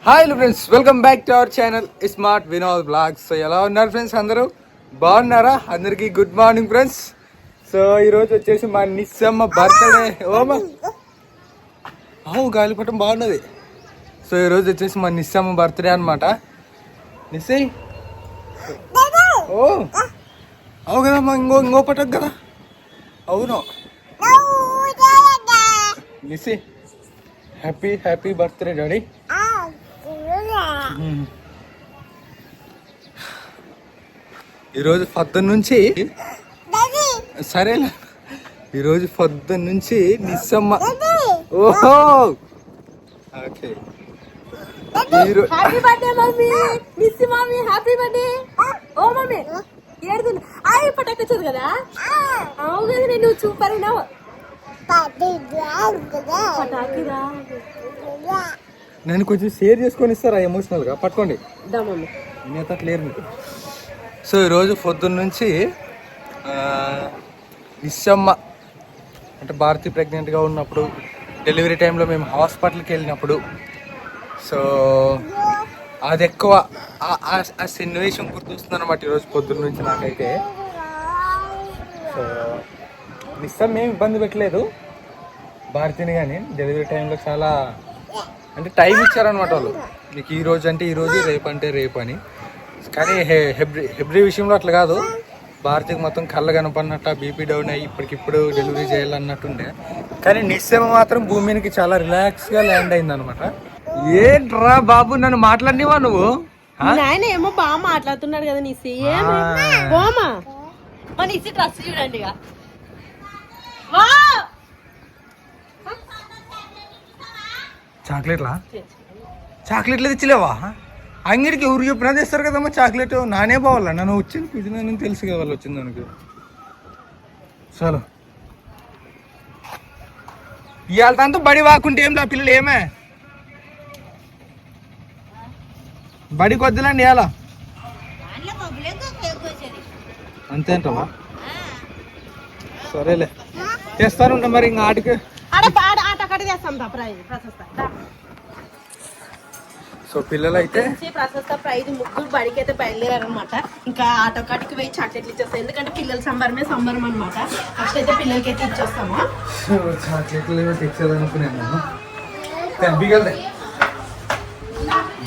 Hi friends, welcome back to our channel smart Vinod blogs. So ఎలా ఉన్నారు friends? అందరూ బాగున్నారా? అందరికీ గుడ్ మార్నింగ్ ఫ్రెండ్స్. సో ఈరోజు వచ్చేసి మా నిస్సమ్మ బర్త్డే. ఓమా గాలిపటం బాగున్నది. సో ఈరోజు వచ్చేసి మా నిస్సమ్మ బర్త్డే అనమాట. నిస్సై ఓ అవు కదమ్మా, ఇంకో పటం కదా. అవును Nissi, happy happy birthday daddy. ఈరోజు పొద్దున్న నుంచి సరేలే, ఈరోజు పొద్దున్న నుంచి నిస్సమ్మ. ఓహో okay, happy birthday mummy, miss mummy, happy birthday. ఓ మమ్మీ ఏడుతుంది. అయ్యి పటాకు వచ్చేది కదా. అవు కదా, నేను సూపర్ ఉన్నావు. పటాకిరా, నన్ను కొంచెం షేర్ చేసుకొని ఇస్తారా ఎమోషనల్గా? పట్టుకోండి, నేనైతే లేరు మీకు. సో ఈరోజు పొద్దున్న నుంచి నిస్సమ్మ అంటే భారతి ప్రెగ్నెంట్గా ఉన్నప్పుడు, డెలివరీ టైంలో మేము హాస్పిటల్కి వెళ్ళినప్పుడు, సో అది ఎక్కువ ఆ సన్నివేశం గుర్తొస్తుంది అనమాట ఈరోజు పొద్దున్న నుంచి నాకైతే. సో నిస్సమ్మ ఏం ఇబ్బంది పెట్టలేదు భారతిని, కానీ డెలివరీ టైంలో చాలా అంటే టైం ఇచ్చారనమాట వాళ్ళు. మీకు ఈ రోజు అంటే ఈరోజు, రేపు అంటే రేపు అని. కానీ హెబ్రి విషయంలో అట్లా కాదు. భారతికి మొత్తం కళ్ళ కనపడినట్టు బీపీ డౌన్ అయ్యి ఇప్పటికిప్పుడు డెలివరీ చేయాలన్నట్టుండే. కానీ నిస్సమ్మ మాత్రం భూమికి చాలా రిలాక్స్గా ల్యాండ్ అయింది అనమాట. ఏంట్రా బాబు, నన్ను మాట్లాడినవా నువ్వు? ఆయన ఏమో బాగా మాట్లాడుతున్నాడు కదా నిస్సి. నిస్సి డ్రెస్ చూడండి. చాక్లెట్లు తెచ్చిలేవా? అంగడికి ఎవరు చెప్పినా తెస్తారు కదమ్మా చాక్లెట్. నానే పోవాలా? నన్ను వచ్చింది పిలిచిన తెలుసు కదా వాళ్ళు వచ్చింది దానికి. చలో ఇవాళ తనతో బడి వాకుంటే ఏం లా పిల్లలు ఏమే బడికి వద్దులండి ఇవాళ. అంతేంటమ్మా? సరేలే, తెస్తానుంటా మరి ఇంకా ఆటకి. సో పిల్లలు అయితే ప్రశస్త ప్రైజ్ ముగ్గురు బడికి అయితే బయలుదేరారనమాట. ఇంకా ఆటో కాటికి పోయి చాక్లెట్లు ఇచ్చేస్తాం, ఎందుకంటే పిల్లల సంబరం అనమాట. ఫస్ట్ అయితే పిల్లలకి అయితే ఇచ్చేస్తాము. చాక్లెట్లు తెచ్చేదనుకున్నాను.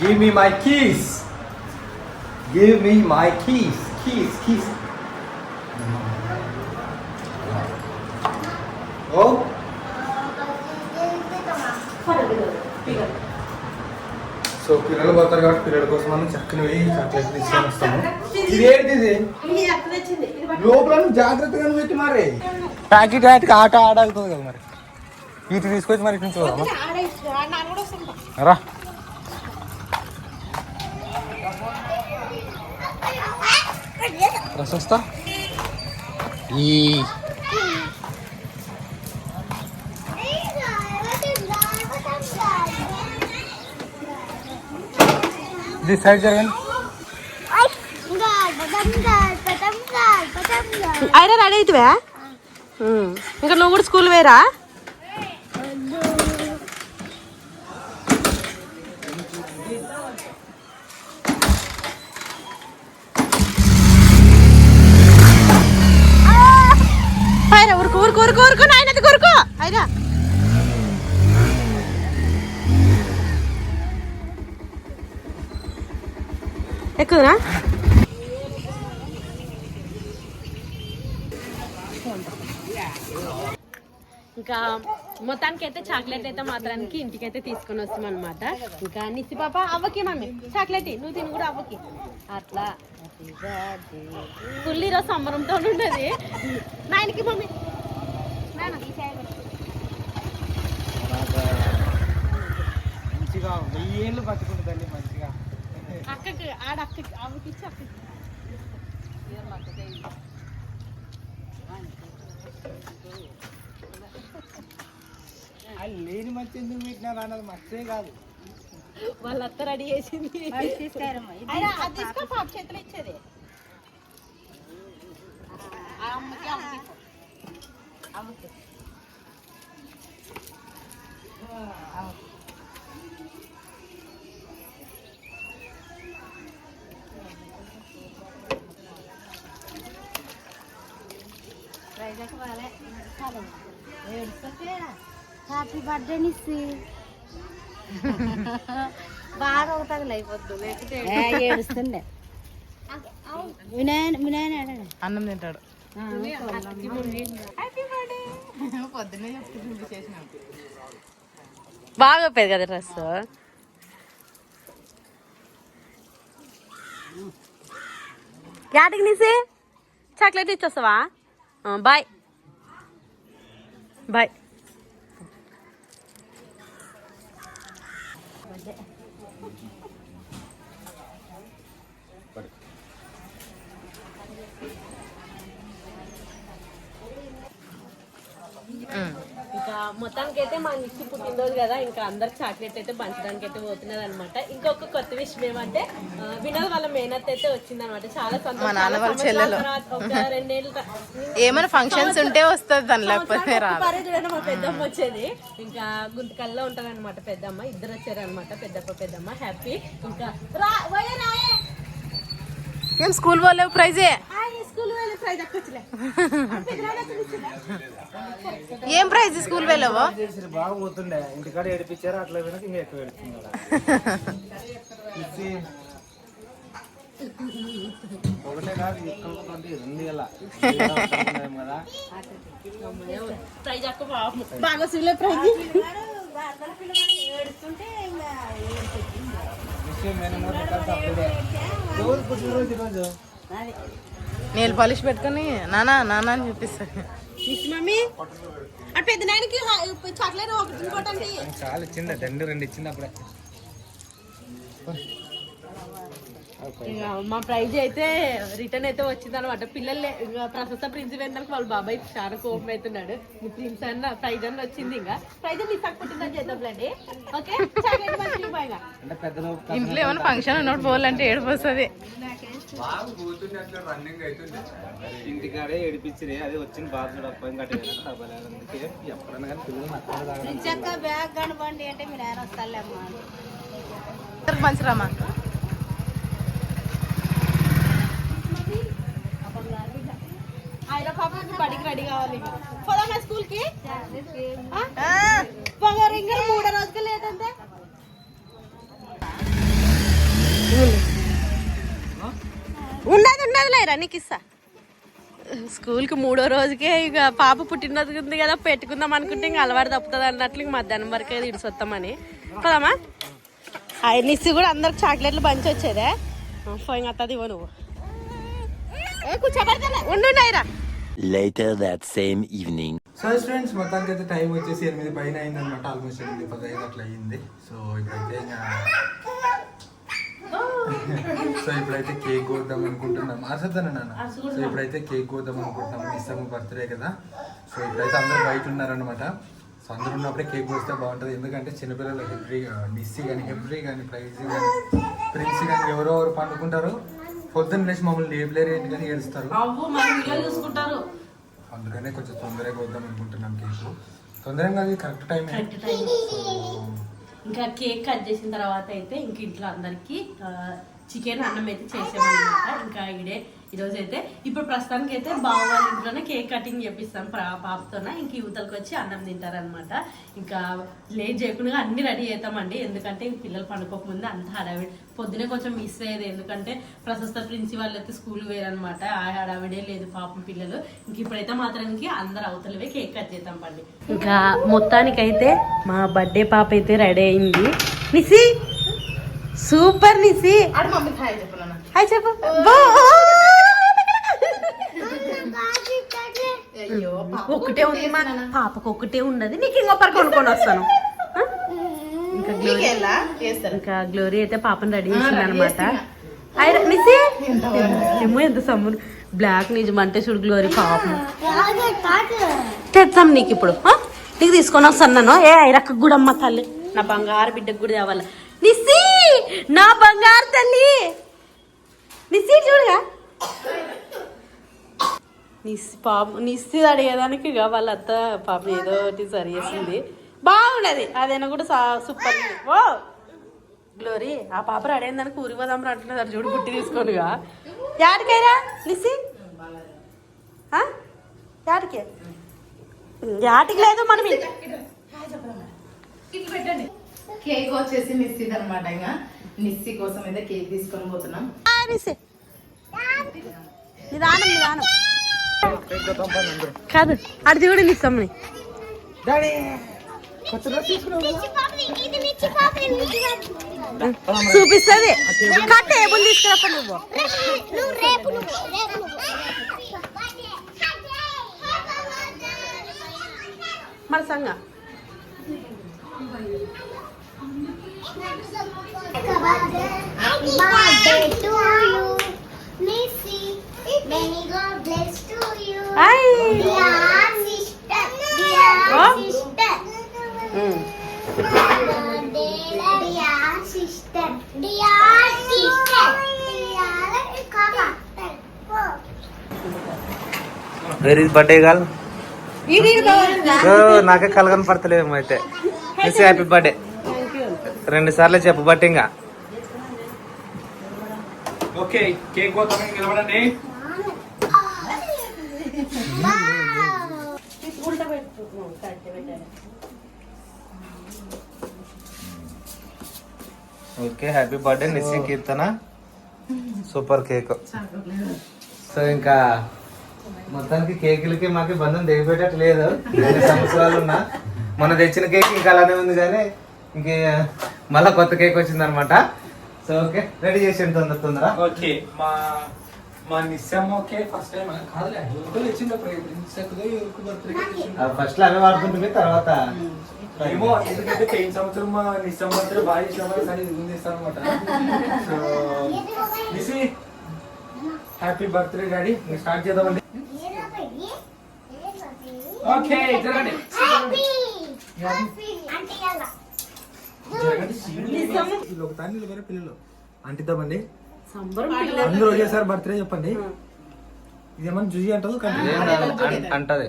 Give me my keys. Give me my keys. Keys. Oh. So పిల్లలు పోతారు కాబట్టి పిల్లల కోసం మనం చక్కని పోయి చాక్లెట్ తీసుకొని వస్తాము. ఇదేంటిది లోపల జాగ్రత్తగా పెట్టి మరి ప్యాకెట్ ఆట ఆడాగుతుంది కదా. మరి వీటి తీసుకొచ్చి మరి ఇటు చూద్దామా? రా ప్రశస్త. ఈ సైడ్ జరగండి. అయినా రెడీ అవుతావా? ఇంకా నువ్వు కూడా స్కూల్ వేరా? ఊరుకో నాయనది కూరుకో. అయినా ఎక్కువనా? ఇంకా మొత్తానికి అయితే చాక్లెట్ అయితే మాత్రానికి ఇంటికైతే తీసుకొని వస్తాం అనమాట. ఇంకా నిస్సి పాప అవ్వకి మమ్మీ చాక్లెట్ నువ్వు తిని కూడా అవ్వకి. అట్లా ఫుల్ ఈరోజు సంబరంతో ఉండేది. నాయనకి మమ్మీ అక్కకి ఆడ అక్కకి అవ్వకి ఇచ్చి అక్కకి లేని మంచి ఎందుకు పెట్టినారు అన్నది మర్చే కాదు. వాళ్ళంతా రెడీ చేసింది. చేతులు ఇచ్చేది హ్యాపీ బర్త్డే నిస్సి బాగా అవుతుంది అయిపోద్దు లేకపోతే ఏడుస్తుండే వినాయన అన్నం తింటాడు. బాగా చెప్పేది కదా డ్రెస్. యాటికి నీసి చాక్లెట్ ఇచ్చొస్తావా? Bye bye. ఇంకా మొత్తానికి అయితే మా నిచ్చి పుట్టినరోజు కదా, ఇంకా అందరికి చాక్లెట్ అయితే పంచడానికి అయితే పోతున్నది అనమాట. ఇంకొక కొత్త విషయం ఏమంటే వినోద్ వాళ్ళ మేనత్ అయితే వచ్చింది అనమాట. చాలా సంతోషం. ఒక 2 ఏళ్ళు ఏమైనా ఫంక్షన్స్ ఉంటే వస్తుంది దాని, లేకపోతే మా పెద్దమ్మ వచ్చేది. ఇంకా గుంతకల్లో ఉంటది అనమాట పెద్దమ్మ. ఇద్దరు వచ్చారు అనమాట, పెద్దమ్మ. హ్యాపీ. ఇంకా ఏం స్కూల్ పోలేవు? ప్రైజే ఏం ప్రైజ్ స్కూల్ వెళ్ళావో? బాగా పోతుండే ఇంటికాడ ఏడిపించారు, అట్లా వెనక ఇంకా ఎక్కువ ఏడుస్తున్నారు. ఒకటే కాదు రెండు కదా. ప్రైజ్ అక్క బాగా సిలే ప్రైజ్. నెయిల్ పాలిష్ పెట్టుకుని నానా అని చూపిస్తాను. మమ్మీ అటు పెద్ద నాయనకి చాక్లెట్ ఒకటి ఇంకోటండి. చాలా ఇచ్చింది, 2 ఇచ్చింది అప్పుడే. మా ప్రైజ్ అయితే రిటర్న్ అయితే వచ్చింది అనమాట. పిల్లలు ప్రశస్త ప్రిన్స్ వేందరికి వాళ్ళ బాబాయ్ చాలా కోపం అవుతున్నాడు. మీ ప్రిన్స్ అన్న ప్రైజ్ అన్న వచ్చింది, ఇంకా ప్రైజ్ మీ తక్కువ పుట్టిందని చేద్దాంలేండి. ఓకే ఇంట్లో ఏమైనా ఫంక్షన్ ఉన్నప్పుడు పోవాలంటే ఏడుపు వస్తుంది. ఇంటికాడే ఏడిపించి అది వచ్చింది బాగా బ్యాగ్ కనబండి అంటే మీరు ఆయన వస్తాలేమ్మా మంచిరామా. ఆయన పాపకి బడికి రెడీ కావాలి. పోదామా స్కూల్ కి? పొగరు ఇంకా 3 రోజుకి లేదంటే ఉన్నది లేరా నీకు ఇస్తా. స్కూల్కి 3వ రోజుకే ఇక పాప పుట్టినరోజు ఉంది కదా, పెట్టుకుందాం అనుకుంటే ఇంకా అలవాటు తప్పుతుంది అన్నట్లు ఇంక మధ్యాహ్నం వరకే ఇడిసొస్తామని. పోదామా? నిస్సి కూడా అందరికి చాక్లెట్లు పంచి వచ్చేదే. పోయి అత్తది ఇవ్వ నువ్వు. కూర్చోబడతా ఉండున్నాయిరా. Later that same evening. So friends, మొత్తానికి అయితే టైం వచ్చేసి 8 పైన అయింది అనమాట. ఆల్మోస్ట్ 8:10 అట్లా అయింది. సో ఇప్పుడైతే కేక్ కోద్దాం అనుకుంటున్నాం. అసలు నాన్న, సో ఇప్పుడైతే కేక్ కోద్దాం అనుకుంటున్నాం. ఇస్తాము బర్త్డే కదా. సో ఇప్పుడైతే అందరూ బయట ఉన్నారనమాట. సో అందరూ ఉన్నప్పుడే కేక్ కోస్తే బాగుంటుంది. ఎందుకంటే చిన్నపిల్లలు నిస్సి కానీ హెబ్రీ కానీ ప్రైజ్ కానీ ప్రిన్స్ కానీ ఎవరో పండుకుంటారు. పొద్దున్న లేచి మమ్మల్ని లేపులేరు ఏంటి కానీ ఏడుస్తారు. అందుకనే కొంచెం తొందరగా వద్దాం అనుకుంటున్నాం. కేక్ తొందరగా కరెక్ట్ టైం. ఇంకా కేక్ కట్ చేసిన తర్వాత అయితే ఇంక ఇంట్లో అందరికి చికెన్ అన్నం అయితే చేసామన్నమాట. ఇంకా ఈరోజు అయితే ఇప్పుడు ప్రస్తుతానికి అయితే బావ వాళ్ళ ఇంట్లోనే కేక్ కటింగ్ చేపిస్తాం పాపతోన. ఇంక యువతలకు వచ్చి అన్నం తింటారనమాట. ఇంకా లేట్ చేయకుండా అన్ని రెడీ అవుతామండి. ఎందుకంటే పిల్లలు పండుకోకముందు అంత హడావిడి పొద్దునే కొంచెం మిస్ అయ్యేది. ఎందుకంటే ప్రశస్త ప్రిన్సి వాళ్ళు అయితే స్కూల్ వేరనమాట. ఆ హడావిడే లేదు పాపం పిల్లలు. ఇంక ఇప్పుడైతే మాత్రానికి అందరు అవతలవే కేక్ కట్ చేద్దాం పండి. ఇంకా మొత్తానికైతే మా బర్త్డే పాప అయితే రెడీ అయింది. నిసి సూపర్ నిసి. హాయ్ చెప్పు. ఒకటే ఉంది మా పాపకు, ఒకటే ఉండదు. నీకు ఇంకొకరు కొనుక్కొని వస్తాను. ఇంకా గ్లోరీ అయితే పాపను రెడీ చేసింది అనమాట. ఏమో ఎంత సమ్ముడు బ్లాక్ నిజమంటే చూడు గ్లోరీ పాపం. తెచ్చాం నీకు ఇప్పుడు, నీకు తీసుకొని వస్తాను. ఏ ఐరక్క కూడా అమ్మ తల్లి, నా బంగారు బిడ్డకు కూడా తేవాలి. నిస్సి నా బంగారు తల్లి, నిస్సి చూడగా. నిస్సి అడిగేదానికి ఇక వాళ్ళంత పాప ఏదో ఒకటి సరి చేసింది. బాగుండదు అదైనా కూడా సూపర్. ఓ గ్లోరీ, ఆ పాప రెడీ అయిందానికి ఊరి పోదాం అంటున్నారు చూడు, బుట్టి తీసుకోనుగా. యాడికైరా నిస్సి యాటికి యాటికి లేదు మనం కేక్ వచ్చేసి నిస్సి అనమాట. ఇంకా నిస్సి కోసం అయితే కేక్ తీసుకొని పోతున్నాం. నిదానం నిదానం కాదు అది కూడా ఇస్తామని చూపిస్తుంది టేబుల్ తీసుకురా నువ్వు మరి సంగ వేర్ ఇస్ బర్త్డే గర్ల్? నాకే కలగని పడతలేము అయితే. మిస్ హ్యాపీ బర్త్డే 2 సార్లు చెప్పు బట్ ఇంకా ఓకే కేక్ కోతాం నిలబడండి. Okay happy birthday Nissi Keerthana. Super cake. So ఇంకా మొత్తానికి కేకులకి మాకు బంధం తెగిపోయేటట్టు లేదు. 2 సంవత్సరాలు ఉన్నా మొన్న తెచ్చిన కేక్ ఇంకా అలానే ఉంది కానీ ఇంక మళ్ళా కొత్త కేక్ వచ్చింది అనమాట. సో ఓకే రెడీ చేసేయండి తొందర. ఓకే మా నిస్సమ్మ ఓకే ఫస్ట్ టైం కాదులే వచ్చింది ఫస్ట్ లో అవే వాడుతుంటుంది తర్వాత ఏమో ఎందుకంటే పోయిన సంవత్సరం మా నిస్సమ్మ బాగా ఇష్టం సరే ముందు ఇస్తాను అనమాట. So Nissi happy birthday daddy. Start చేద్దామండి. ఓకే జరగండి ఒక తాన్ని వేరే పిల్లలు అంటిద్దామండి. అందరూ ఒకేసారి బర్త్డే చెప్పండి. ఇదేమన్నా జుజి అంటదు అంటది.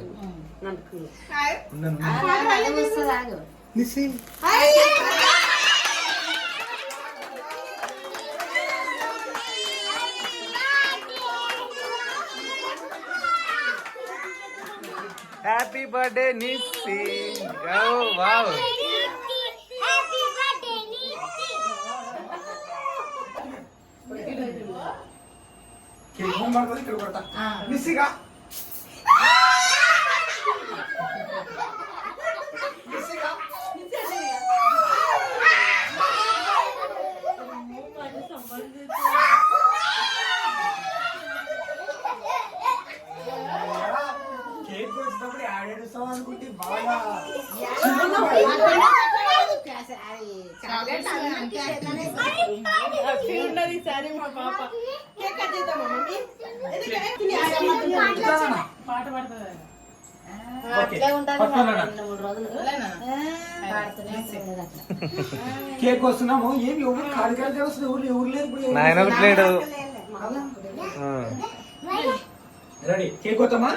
Happy birthday Nissi. వావ్ ఇక్కడ కొడతా నిస్సిగా కేక్ వచ్చినప్పుడు ఆడేడుస్తాం అనుకుంటే బాగా పాట పాడుతుంది కేక్ వస్తున్నాము. ఏమి ఎవరు ఖాళీ ఖాళీ వస్తుంది. ఎవరు లేదు. నాయన లేడు. రెడీ కేక్ వస్తామా?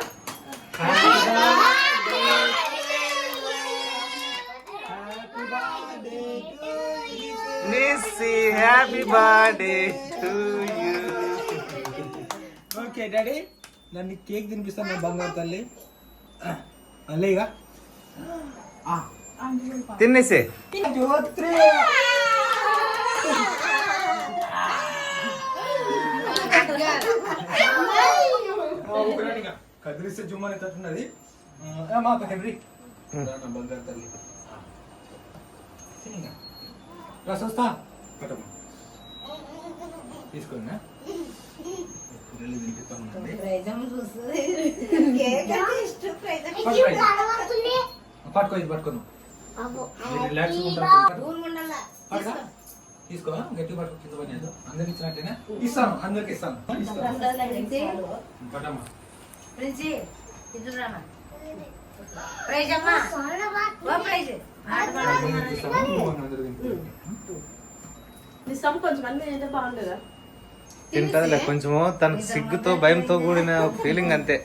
Nissi happy birthday to you. Okay daddy నన్ను కేక్ తినిపిస్తాను నా బంగారు తల్లి. అల్లేగా తినేసే. కదిలిస్తే జుమ్మని తట్టున్నది మా హెన్రీ బంగారు తల్లి. వస్తా కట్టమ్మా తీసుకోండి. పిల్లలు తినిపిస్తా ఉండండి. పట్టుకో ఇది పట్టుకోను రిలాక్స్ తీసుకో గట్టి పట్టుకో కింద పని అందరికి ఇచ్చినట్టేనా? ఇస్తాను అందరికి ఇస్తాను. పట్టమ్మా కొంచెం మంది అయితే బాగుండేదా? తింటదిలే కొంచెము. తనకు సిగ్గుతో భయంతో కూడిన ఫీలింగ్ అంతే.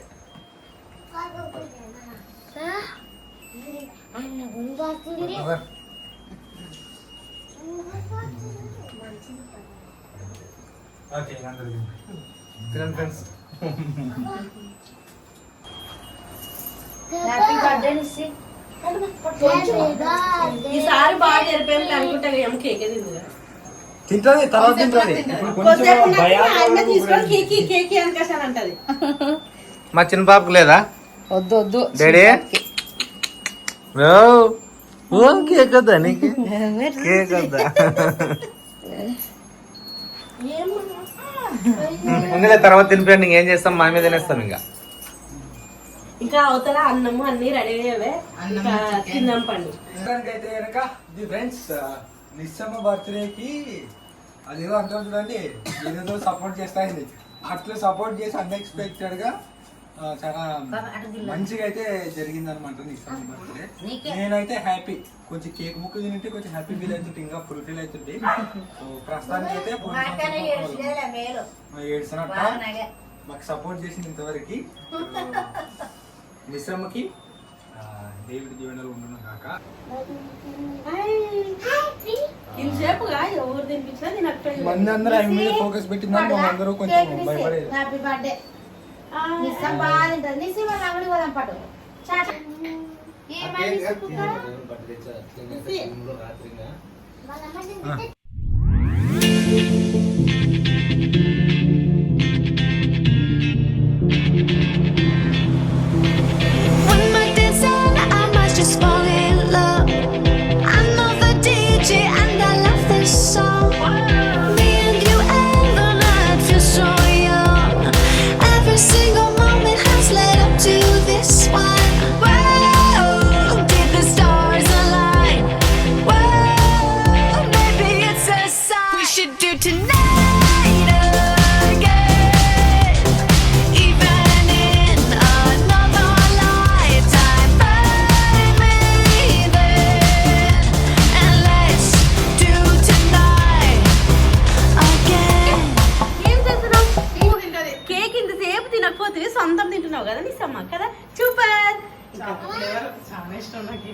ఓకే అందరికి తినండి ఫ్రెండ్స్. Happy birthday Nissi. ఈసారి బాగా జరిపోయింది అనుకుంటా ఏం కేక్ తింది కదా తింటది తర్వాత తింటది. ఇప్పుడు కొంచెం కొద్దిసేపు భయం ఆయన తీసుకొని కేకి కేకి అనుకోసాను అంటది. మా చిన్న పాపకు లేదా వద్దు వద్దు డాడీ కేక్ వద్దా నీకు కేక్ వద్దా ముందులే తర్వాత తినిపోయాడు ఇంకేం చేస్తాం మా మీద తినేస్తాం ఇంకా ఇంకా అవతల అన్నము అన్ని రెడీ అయ్యేవే ఇంకా తిన్నాం పండు. అయితే కనుక ఇది ఫ్రెండ్స్ నిస్సమ్మ బర్త్డేకి అదేదో అంటారు చూడండి ఏదేదో సపోర్ట్ చేస్తాయింది. అట్లా సపోర్ట్ చేసి అన్ఎక్స్పెక్టెడ్ గా చాలా మంచిగా అయితే జరిగింది అనమాట నిస్సమ్మ బర్త్డే. నేనైతే హ్యాపీ, కొంచెం కేక్ ముక్క తింటే కొంచెం హ్యాపీ ఫీల్ అవుతుంది, ఇంకా ఫుల్ఫిల్ అవుతుంది. సో ప్రస్తుతానికి అయితే ఏడ్చినట్ట మాకు సపోర్ట్ చేసింది ఇంతవరకు. నిస్సమ్మకి దేవుడి దీవెనలు ఉండను కాక. ఇంతసేపుగా ఎవరు తినిపించినా తినట్లేదు. మంది అందరూ ఆయన మీద ఫోకస్ పెట్టిందని మేము అందరూ కొంచెం భయపడేది. హ్యాపీ బర్త్డే నిస్సం బాగా తింటది. నిస్సి వాళ్ళ అంగడి పోదాం పట్టు. చాచా ఏమైంది సుపుత్ర? వాళ్ళ అమ్మ తింటే సొంతం తింటున్నావు కదా నిస్సమ్మ కదా సూపర్. చాలా ఇష్టం నాకు.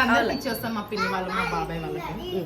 అందరికి ఇచ్చేస్తాం మా పిన్ని వాళ్ళు మా బాబాయ్ వాళ్ళకి.